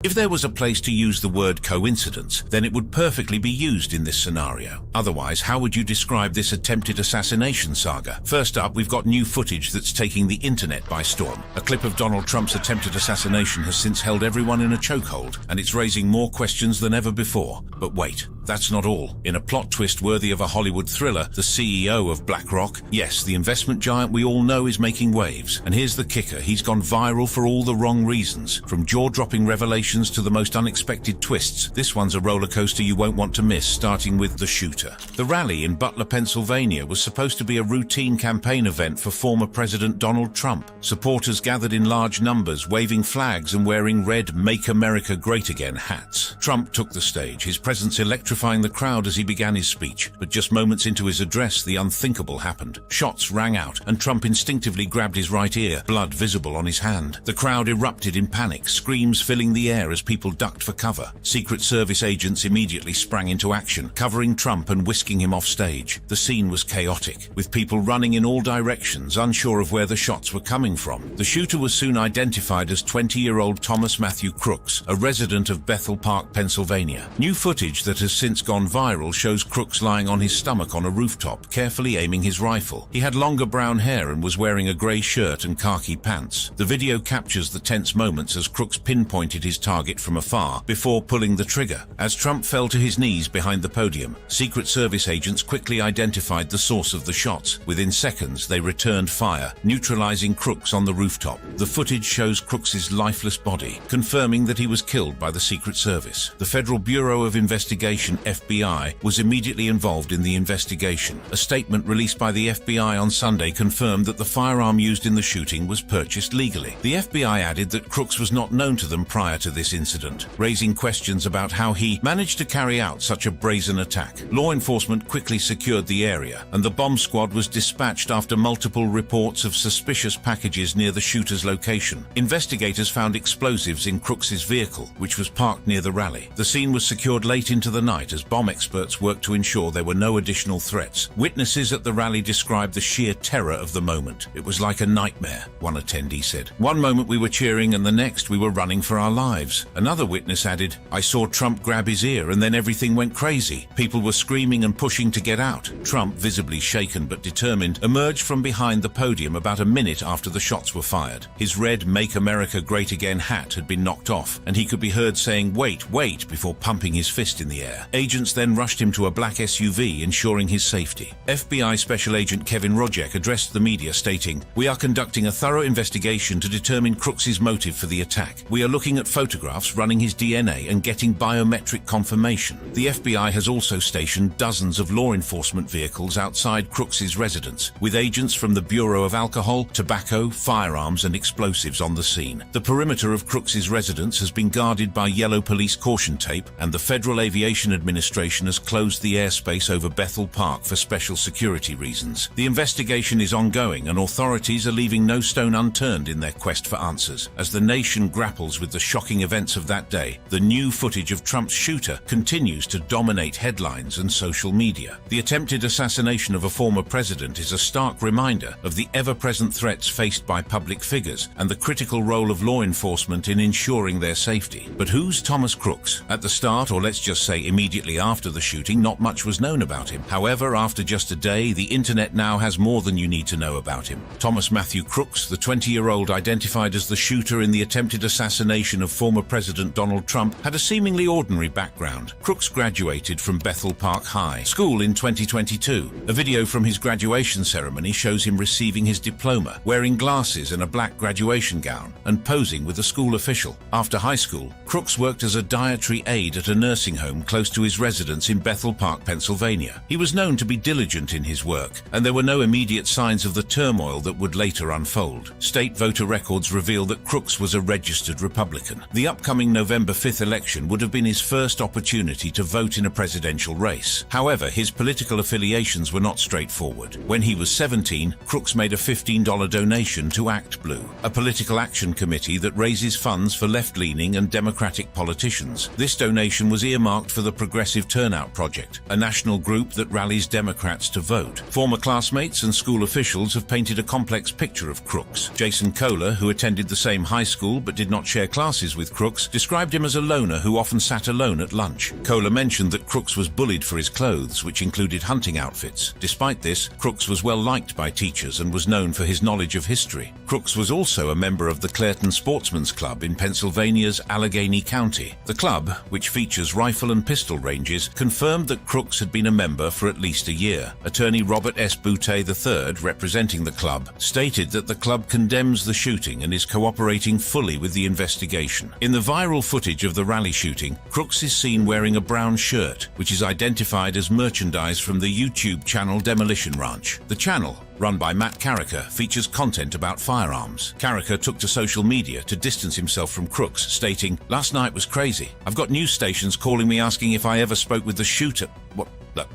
If there was a place to use the word coincidence, then it would perfectly be used in this scenario. Otherwise, how would you describe this attempted assassination saga? First up, we've got new footage that's taking the internet by storm. A clip of Donald Trump's attempted assassination has since held everyone in a chokehold, and it's raising more questions than ever before. But wait, that's not all. In a plot twist worthy of a Hollywood thriller, the CEO of BlackRock, yes, the investment giant we all know, is making waves. And here's the kicker, he's gone viral for all the wrong reasons. From jaw-dropping revelations to the most unexpected twists, this one's a roller coaster you won't want to miss, starting with the shooter. The rally in Butler, Pennsylvania was supposed to be a routine campaign event for former President Donald Trump. Supporters gathered in large numbers, waving flags and wearing red "Make America Great Again" hats. Trump took the stage, his presence electrifying the crowd as he began his speech. But just moments into his address, the unthinkable happened. Shots rang out, and Trump instinctively grabbed his right ear, blood visible on his hand. The crowd erupted in panic, screams filling the air as people ducked for cover. Secret Service agents immediately sprang into action, covering Trump and whisking him off stage. The scene was chaotic, with people running in all directions, unsure of where the shots were coming from. The shooter was soon identified as 20-year-old Thomas Matthew Crooks, a resident of Bethel Park, Pennsylvania. New footage that has since gone viral shows Crooks lying on his stomach on a rooftop, carefully aiming his rifle. He had longer brown hair and was wearing a grey shirt and khaki pants. The video captures the tense moments as Crooks pinpointed his target from afar before pulling the trigger. As Trump fell to his knees behind the podium, Secret Service agents quickly identified the source of the shots. Within seconds, they returned fire, neutralizing Crooks on the rooftop. The footage shows Crooks's lifeless body, confirming that he was killed by the Secret Service. The Federal Bureau of Investigation, FBI, was immediately involved in the investigation. A statement released by the FBI on Sunday confirmed that the firearm used in the shooting was purchased legally. The FBI added that Crooks was not known to them prior to this incident, raising questions about how he managed to carry out such a brazen attack. Law enforcement quickly secured the area, and the bomb squad was dispatched after multiple reports of suspicious packages near the shooter's location. Investigators found explosives in Crooks's vehicle, which was parked near the rally. The scene was secured late into the night as bomb experts worked to ensure there were no additional threats. Witnesses at the rally described the sheer terror of the moment. "It was like a nightmare," one attendee said. "One moment we were cheering and the next we were running for our lives." Another witness added, "I saw Trump grab his ear and then everything went crazy. People were screaming and pushing to get out." Trump, visibly shaken but determined, emerged from behind the podium about a minute after the shots were fired. His red "Make America Great Again" hat had been knocked off, and he could be heard saying, "Wait, wait," before pumping his fist in the air. Agents then rushed him to a black SUV, ensuring his safety. FBI Special Agent Kevin Rojek addressed the media, stating, "We are conducting a thorough investigation to determine Crooks's motive for the attack. We are looking at photographs, running his DNA, and getting biometric confirmation." The FBI has also stationed dozens of law enforcement vehicles outside Crooks's residence, with agents from the Bureau of Alcohol, Tobacco, Firearms, and Explosives on the scene. The perimeter of Crooks's residence has been guarded by yellow police caution tape, and the Federal Aviation Administration has closed the airspace over Bethel Park for special security reasons. The investigation is ongoing, and authorities are leaving no stone unturned in their quest for answers. As the nation grapples with the shocking events of that day, the new footage of Trump's shooter continues to dominate headlines and social media. The attempted assassination of a former president is a stark reminder of the ever-present threats faced by public figures and the critical role of law enforcement in ensuring their safety. But who's Thomas Crooks? At the start, or let's just say immediately after the shooting, not much was known about him. However, after just a day, the internet now has more than you need to know about him. Thomas Matthew Crooks, the 20-year-old identified as the shooter in the attempted assassination of former President Donald Trump, had a seemingly ordinary background. Crooks graduated from Bethel Park High School in 2022. A video from his graduation ceremony shows him receiving his diploma, wearing glasses and a black graduation gown, and posing with a school official. After high school, Crooks worked as a dietary aide at a nursing home close to his residence in Bethel Park, Pennsylvania. He was known to be diligent in his work, and there were no immediate signs of the turmoil that would later unfold. State voter records reveal that Crooks was a registered Republican. The upcoming November 5th election would have been his first opportunity to vote in a presidential race. However, his political affiliations were not straightforward. When he was 17, Crooks made a $15 donation to Act Blue, a political action committee that raises funds for left-leaning and Democratic Democratic politicians. This donation was earmarked for the Progressive Turnout Project, a national group that rallies Democrats to vote. Former classmates and school officials have painted a complex picture of Crooks. Jason Kohler, who attended the same high school but did not share classes with Crooks, described him as a loner who often sat alone at lunch. Kohler mentioned that Crooks was bullied for his clothes, which included hunting outfits. Despite this, Crooks was well liked by teachers and was known for his knowledge of history. Crooks was also a member of the Clairton Sportsman's Club in Pennsylvania's Allegheny County. The club, which features rifle and pistol ranges, confirmed that Crooks had been a member for at least a year. Attorney Robert S. Boutte III, representing the club, stated that the club condemns the shooting and is cooperating fully with the investigation. In the viral footage of the rally shooting, Crooks is seen wearing a brown shirt, which is identified as merchandise from the YouTube channel Demolition Ranch. The channel, run by Matt Carricker, features content about firearms. Carricker took to social media to distance himself from Crooks, stating, "Last night was crazy. I've got news stations calling me asking if I ever spoke with the shooter." What the?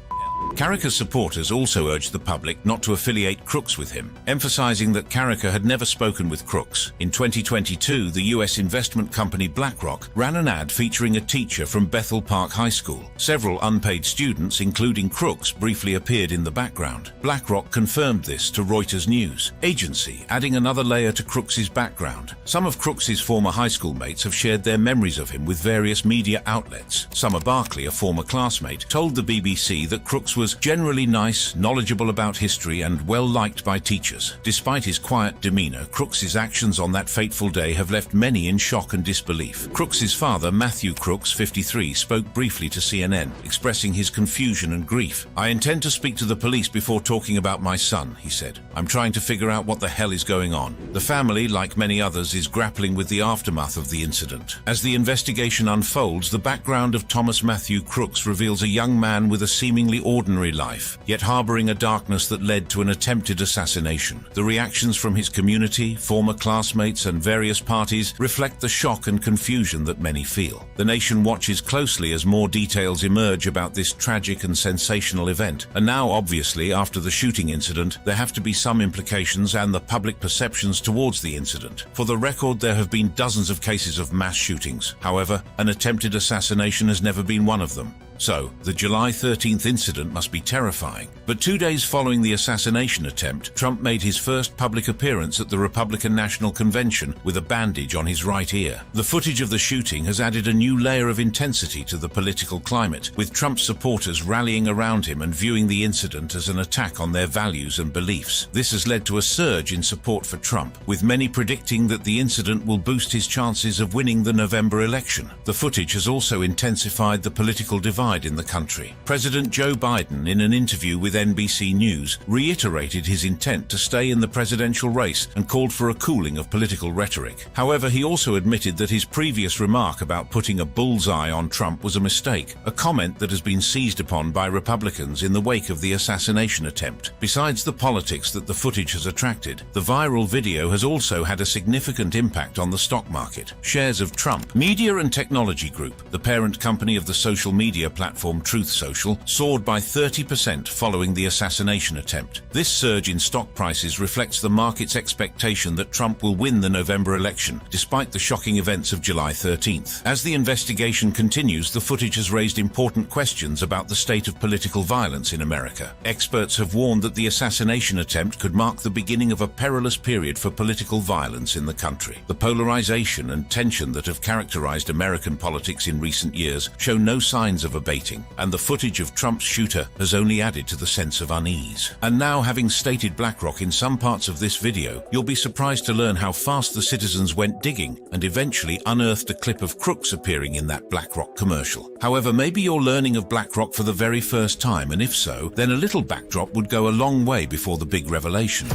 Carricker's supporters also urged the public not to affiliate Crooks with him, emphasizing that Carricker had never spoken with Crooks. In 2022, the U.S. investment company BlackRock ran an ad featuring a teacher from Bethel Park High School. Several unpaid students, including Crooks, briefly appeared in the background. BlackRock confirmed this to Reuters News Agency, adding another layer to Crooks's background. Some of Crooks's former high school mates have shared their memories of him with various media outlets. Summer Barkley, a former classmate, told the BBC that Crooks was generally nice, knowledgeable about history, and well-liked by teachers. Despite his quiet demeanor, Crooks's actions on that fateful day have left many in shock and disbelief. Crooks's father, Matthew Crooks, 53, spoke briefly to CNN, expressing his confusion and grief. "I intend to speak to the police before talking about my son," he said. "I'm trying to figure out what the hell is going on." The family, like many others, is grappling with the aftermath of the incident. As the investigation unfolds, the background of Thomas Matthew Crooks reveals a young man with a seemingly ordinary life, yet harboring a darkness that led to an attempted assassination. The reactions from his community, former classmates, and various parties reflect the shock and confusion that many feel. The nation watches closely as more details emerge about this tragic and sensational event. And now, obviously, after the shooting incident, there have to be some implications and the public perceptions towards the incident. For the record, there have been dozens of cases of mass shootings. However, an attempted assassination has never been one of them. So, the July 13th incident must be terrifying. But 2 days following the assassination attempt, Trump made his first public appearance at the Republican National Convention with a bandage on his right ear. The footage of the shooting has added a new layer of intensity to the political climate, with Trump's supporters rallying around him and viewing the incident as an attack on their values and beliefs. This has led to a surge in support for Trump, with many predicting that the incident will boost his chances of winning the November election. The footage has also intensified the political divide in the country. President Joe Biden, in an interview with NBC News, reiterated his intent to stay in the presidential race and called for a cooling of political rhetoric. However, he also admitted that his previous remark about putting a bullseye on Trump was a mistake, a comment that has been seized upon by Republicans in the wake of the assassination attempt. Besides the politics that the footage has attracted, the viral video has also had a significant impact on the stock market. Shares of Trump Media and Technology Group, the parent company of the social media platform Truth Social, soared by 30% following the assassination attempt. This surge in stock prices reflects the market's expectation that Trump will win the November election, despite the shocking events of July 13th. As the investigation continues, the footage has raised important questions about the state of political violence in America. Experts have warned that the assassination attempt could mark the beginning of a perilous period for political violence in the country. The polarization and tension that have characterized American politics in recent years show no signs of abating, and the footage of Trump's shooter has only added to the sense of unease. And now, having stated BlackRock in some parts of this video, you'll be surprised to learn how fast the citizens went digging and eventually unearthed a clip of Crooks appearing in that BlackRock commercial. However, maybe you're learning of BlackRock for the very first time, and if so, then a little backdrop would go a long way before the big revelation.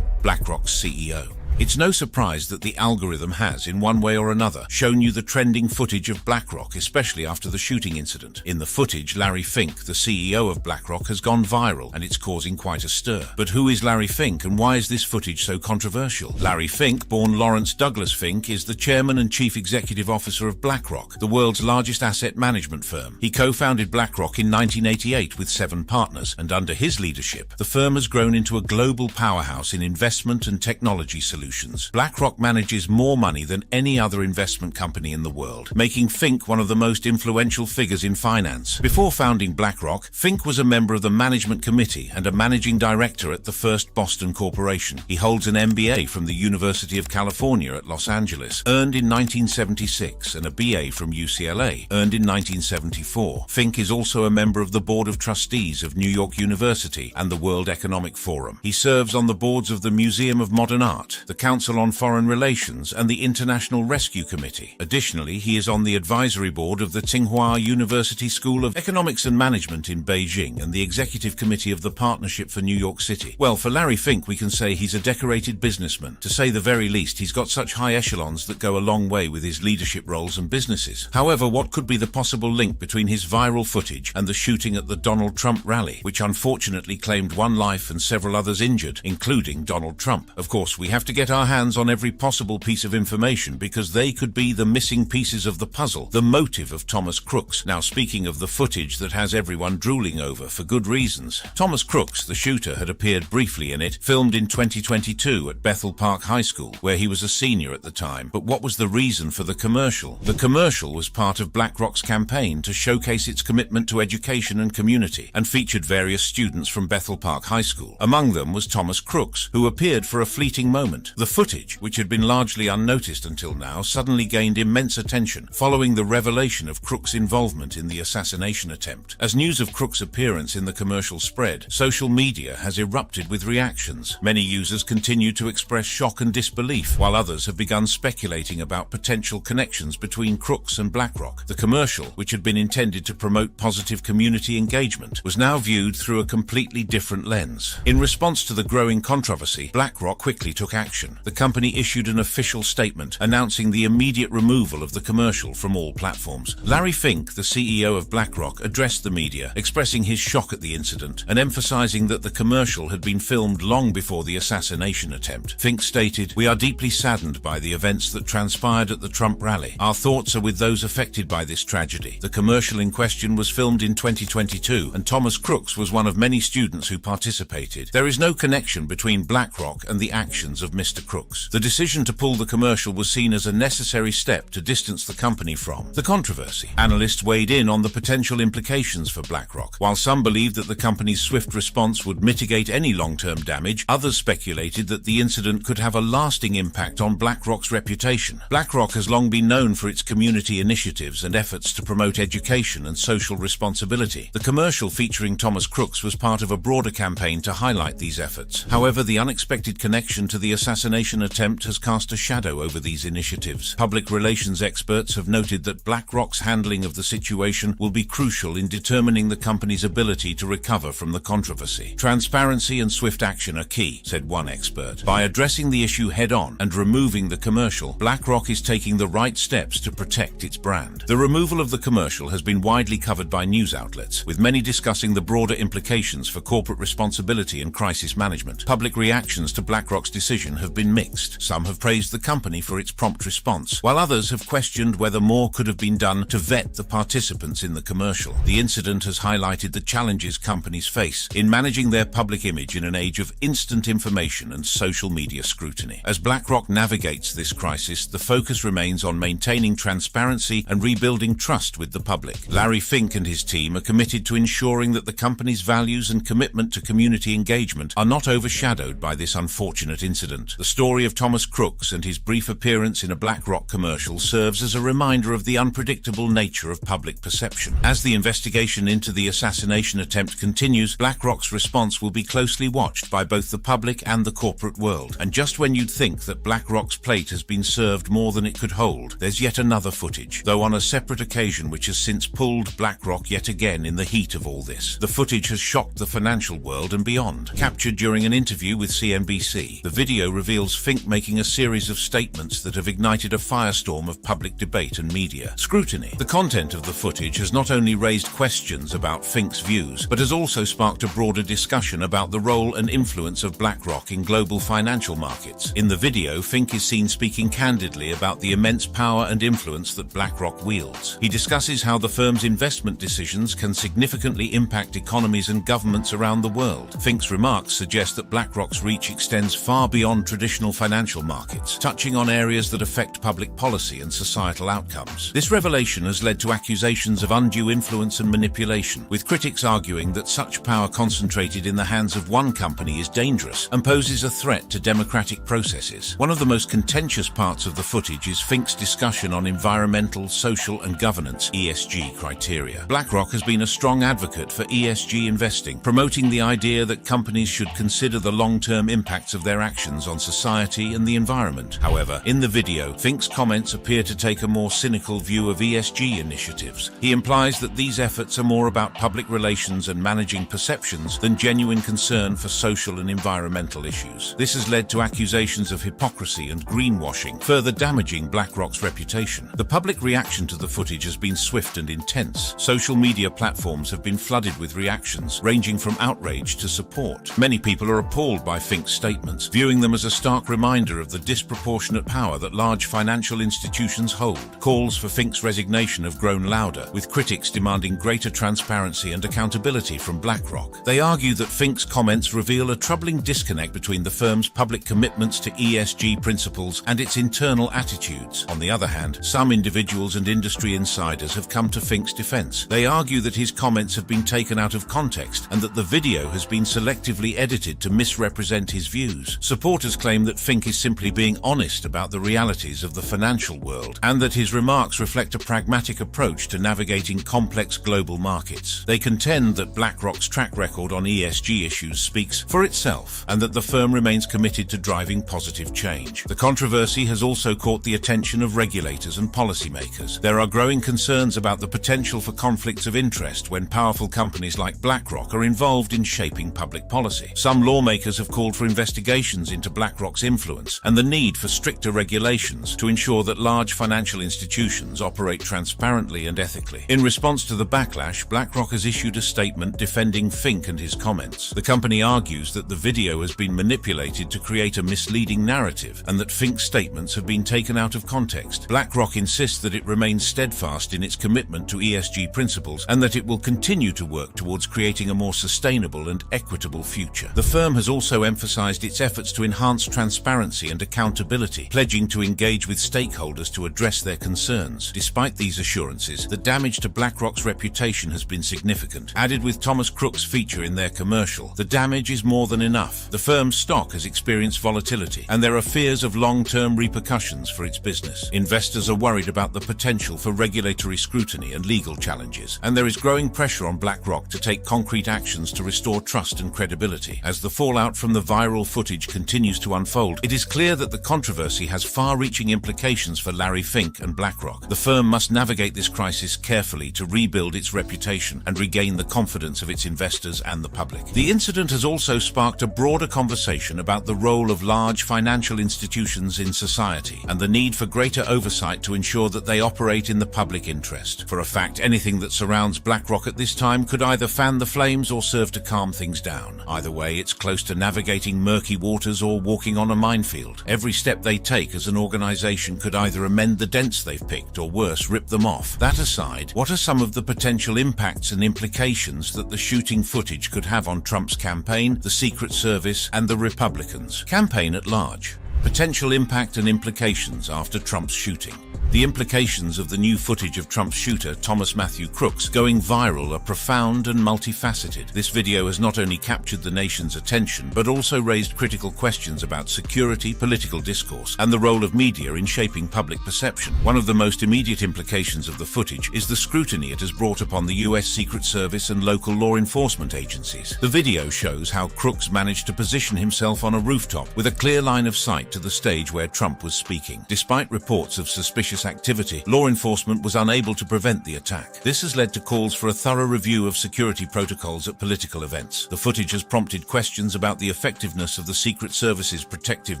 BlackRock's CEO. It's no surprise that the algorithm has, in one way or another, shown you the trending footage of BlackRock, especially after the shooting incident. In the footage, Larry Fink, the CEO of BlackRock, has gone viral, and it's causing quite a stir. But who is Larry Fink, and why is this footage so controversial? Larry Fink, born Lawrence Douglas Fink, is the chairman and chief executive officer of BlackRock, the world's largest asset management firm. He co-founded BlackRock in 1988 with 7 partners, and under his leadership, the firm has grown into a global powerhouse in investment and technology solutions. solutions, BlackRock manages more money than any other investment company in the world, making Fink one of the most influential figures in finance. Before founding BlackRock, Fink was a member of the management committee and a managing director at the First Boston Corporation. He holds an MBA from the University of California at Los Angeles, earned in 1976, and a BA from UCLA, earned in 1974. Fink is also a member of the Board of Trustees of New York University and the World Economic Forum. He serves on the boards of the Museum of Modern Art, the Council on Foreign Relations, and the International Rescue Committee. Additionally, he is on the advisory board of the Tsinghua University School of Economics and Management in Beijing and the executive committee of the Partnership for New York City. Well, for Larry Fink, we can say he's a decorated businessman. To say the very least, he's got such high echelons that go a long way with his leadership roles and businesses. However, what could be the possible link between his viral footage and the shooting at the Donald Trump rally, which unfortunately claimed one life and several others injured, including Donald Trump? Of course, we have to get our hands on every possible piece of information because they could be the missing pieces of the puzzle, the motive of Thomas Crooks. Now, speaking of the footage that has everyone drooling over for good reasons, Thomas Crooks, the shooter, had appeared briefly in it, filmed in 2022 at Bethel Park High School, where he was a senior at the time. But what was the reason for the commercial? The commercial was part of BlackRock's campaign to showcase its commitment to education and community, and featured various students from Bethel Park High School. Among them was Thomas Crooks, who appeared for a fleeting moment. The footage, which had been largely unnoticed until now, suddenly gained immense attention following the revelation of Crooks' involvement in the assassination attempt. As news of Crooks' appearance in the commercial spread, social media has erupted with reactions. Many users continue to express shock and disbelief, while others have begun speculating about potential connections between Crooks and BlackRock. The commercial, which had been intended to promote positive community engagement, was now viewed through a completely different lens. In response to the growing controversy, BlackRock quickly took action. The company issued an official statement announcing the immediate removal of the commercial from all platforms. Larry Fink, the CEO of BlackRock, addressed the media, expressing his shock at the incident and emphasizing that the commercial had been filmed long before the assassination attempt. Fink stated, "We are deeply saddened by the events that transpired at the Trump rally. Our thoughts are with those affected by this tragedy. The commercial in question was filmed in 2022, and Thomas Crooks was one of many students who participated. There is no connection between BlackRock and the actions of Mr. Crooks. The decision to pull the commercial was seen as a necessary step to distance the company from the controversy." Analysts weighed in on the potential implications for BlackRock. While some believed that the company's swift response would mitigate any long-term damage, others speculated that the incident could have a lasting impact on BlackRock's reputation. BlackRock has long been known for its community initiatives and efforts to promote education and social responsibility. The commercial featuring Thomas Crooks was part of a broader campaign to highlight these efforts. However, the unexpected connection to the assassination attempt has cast a shadow over these initiatives. Public relations experts have noted that BlackRock's handling of the situation will be crucial in determining the company's ability to recover from the controversy. "Transparency and swift action are key," said one expert. "By addressing the issue head-on and removing the commercial, BlackRock is taking the right steps to protect its brand." The removal of the commercial has been widely covered by news outlets, with many discussing the broader implications for corporate responsibility and crisis management. Public reactions to BlackRock's decision have been mixed. Some have praised the company for its prompt response, while others have questioned whether more could have been done to vet the participants in the commercial. The incident has highlighted the challenges companies face in managing their public image in an age of instant information and social media scrutiny. As BlackRock navigates this crisis, the focus remains on maintaining transparency and rebuilding trust with the public. Larry Fink and his team are committed to ensuring that the company's values and commitment to community engagement are not overshadowed by this unfortunate incident. The story of Thomas Crooks and his brief appearance in a BlackRock commercial serves as a reminder of the unpredictable nature of public perception. As the investigation into the assassination attempt continues, BlackRock's response will be closely watched by both the public and the corporate world. And just when you'd think that BlackRock's plate has been served more than it could hold, there's yet another footage, though on a separate occasion, which has since pulled BlackRock yet again in the heat of all this. The footage has shocked the financial world and beyond. Captured during an interview with CNBC, the video reveals Fink making a series of statements that have ignited a firestorm of public debate and media scrutiny. The content of the footage has not only raised questions about Fink's views, but has also sparked a broader discussion about the role and influence of BlackRock in global financial markets. In the video, Fink is seen speaking candidly about the immense power and influence that BlackRock wields. He discusses how the firm's investment decisions can significantly impact economies and governments around the world. Fink's remarks suggest that BlackRock's reach extends far beyond traditional traditional financial markets, touching on areas that affect public policy and societal outcomes. This revelation has led to accusations of undue influence and manipulation, with critics arguing that such power concentrated in the hands of one company is dangerous and poses a threat to democratic processes. One of the most contentious parts of the footage is Fink's discussion on environmental, social, and governance (ESG) criteria. BlackRock has been a strong advocate for ESG investing, promoting the idea that companies should consider the long-term impacts of their actions on society and the environment. However, in the video, Fink's comments appear to take a more cynical view of ESG initiatives. He implies that these efforts are more about public relations and managing perceptions than genuine concern for social and environmental issues. This has led to accusations of hypocrisy and greenwashing, further damaging BlackRock's reputation. The public reaction to the footage has been swift and intense. Social media platforms have been flooded with reactions, ranging from outrage to support. Many people are appalled by Fink's statements, viewing them as a stark reminder of the disproportionate power that large financial institutions hold. Calls for Fink's resignation have grown louder, with critics demanding greater transparency and accountability from BlackRock. They argue that Fink's comments reveal a troubling disconnect between the firm's public commitments to ESG principles and its internal attitudes. On the other hand, some individuals and industry insiders have come to Fink's defense. They argue that his comments have been taken out of context and that the video has been selectively edited to misrepresent his views. Supporters claim that Fink is simply being honest about the realities of the financial world and that his remarks reflect a pragmatic approach to navigating complex global markets. They contend that BlackRock's track record on ESG issues speaks for itself and that the firm remains committed to driving positive change. The controversy has also caught the attention of regulators and policymakers. There are growing concerns about the potential for conflicts of interest when powerful companies like BlackRock are involved in shaping public policy. Some lawmakers have called for investigations into BlackRock's influence and the need for stricter regulations to ensure that large financial institutions operate transparently and ethically. In response to the backlash, BlackRock has issued a statement defending Fink and his comments. The company argues that the video has been manipulated to create a misleading narrative and that Fink's statements have been taken out of context. BlackRock insists that it remains steadfast in its commitment to ESG principles and that it will continue to work towards creating a more sustainable and equitable future. The firm has also emphasized its efforts to enhance transparency and accountability, pledging to engage with stakeholders to address their concerns. Despite these assurances, the damage to BlackRock's reputation has been significant. Added with Thomas Crooks' feature in their commercial, the damage is more than enough. The firm's stock has experienced volatility, and there are fears of long-term repercussions for its business. Investors are worried about the potential for regulatory scrutiny and legal challenges, and there is growing pressure on BlackRock to take concrete actions to restore trust and credibility. As the fallout from the viral footage continues to unfold, it is clear that the controversy has far-reaching implications for Larry Fink and BlackRock. The firm must navigate this crisis carefully to rebuild its reputation and regain the confidence of its investors and the public. The incident has also sparked a broader conversation about the role of large financial institutions in society and the need for greater oversight to ensure that they operate in the public interest. For a fact, anything that surrounds BlackRock at this time could either fan the flames or serve to calm things down. Either way, it's close to navigating murky waters or walking on a minefield. Every step they take as an organization could either amend the dents they've picked or worse, rip them off. That aside, what are some of the potential impacts and implications that the shooting footage could have on Trump's campaign, the Secret Service, and the Republicans' campaign at large? Potential impact and implications after Trump's shooting. The implications of the new footage of Trump's shooter, Thomas Matthew Crooks, going viral are profound and multifaceted. This video has not only captured the nation's attention, but also raised critical questions about security, political discourse, and the role of media in shaping public perception. One of the most immediate implications of the footage is the scrutiny it has brought upon the US Secret Service and local law enforcement agencies. The video shows how Crooks managed to position himself on a rooftop with a clear line of sight to the stage where Trump was speaking. Despite reports of suspicious activity, law enforcement was unable to prevent the attack. This has led to calls for a thorough review of security protocols at political events. The footage has prompted questions about the effectiveness of the Secret Service's protective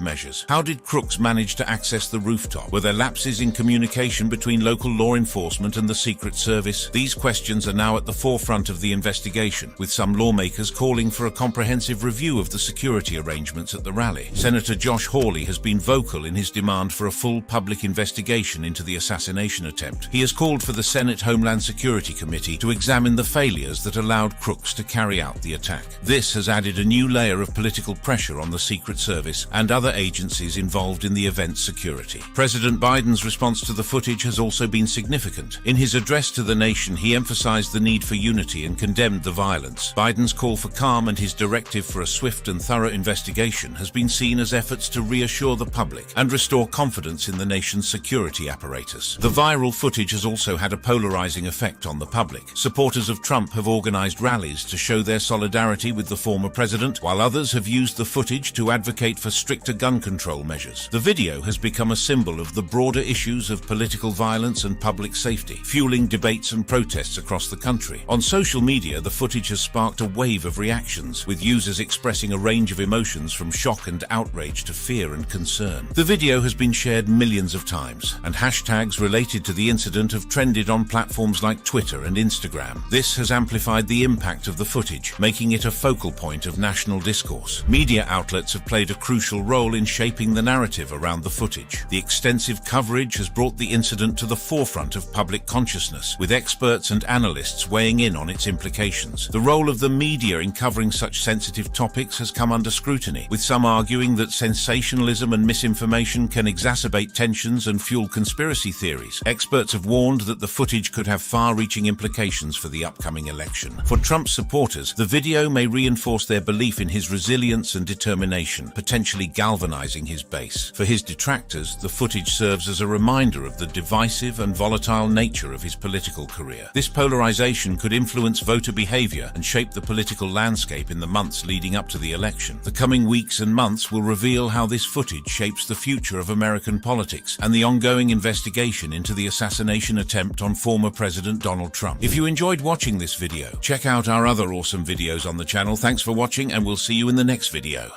measures. How did Crooks manage to access the rooftop? Were there lapses in communication between local law enforcement and the Secret Service? These questions are now at the forefront of the investigation, with some lawmakers calling for a comprehensive review of the security arrangements at the rally. Senator Josh Hawley has been vocal in his demand for a full public investigation into the assassination attempt. He has called for the Senate Homeland Security Committee to examine the failures that allowed Crooks to carry out the attack. This has added a new layer of political pressure on the Secret Service and other agencies involved in the event's security. President Biden's response to the footage has also been significant. In his address to the nation, he emphasized the need for unity and condemned the violence. Biden's call for calm and his directive for a swift and thorough investigation has been seen as efforts to reassure the public and restore confidence in the nation's security apparatus. The viral footage has also had a polarizing effect on the public. Supporters of Trump have organized rallies to show their solidarity with the former president, while others have used the footage to advocate for stricter gun control measures. The video has become a symbol of the broader issues of political violence and public safety, fueling debates and protests across the country. On social media, the footage has sparked a wave of reactions, with users expressing a range of emotions from shock and outrage to fear and concern. The video has been shared millions of times, and hashtags related to the incident have trended on platforms like Twitter and Instagram. This has amplified the impact of the footage, making it a focal point of national discourse. Media outlets have played a crucial role in shaping the narrative around the footage. The extensive coverage has brought the incident to the forefront of public consciousness, with experts and analysts weighing in on its implications. The role of the media in covering such sensitive topics has come under scrutiny, with some arguing that sensationalism and misinformation can exacerbate tensions and fuel conspiracy theories. Experts have warned that the footage could have far-reaching implications for the upcoming election. For Trump's supporters, the video may reinforce their belief in his resilience and determination, potentially galvanizing his base. For his detractors, the footage serves as a reminder of the divisive and volatile nature of his political career. This polarization could influence voter behavior and shape the political landscape in the months leading up to the election. The coming weeks and months will reveal how this footage shapes the future of American politics and the ongoing investigation into the assassination attempt on former President Donald Trump. If you enjoyed watching this video, check out our other awesome videos on the channel. Thanks for watching, and we'll see you in the next video.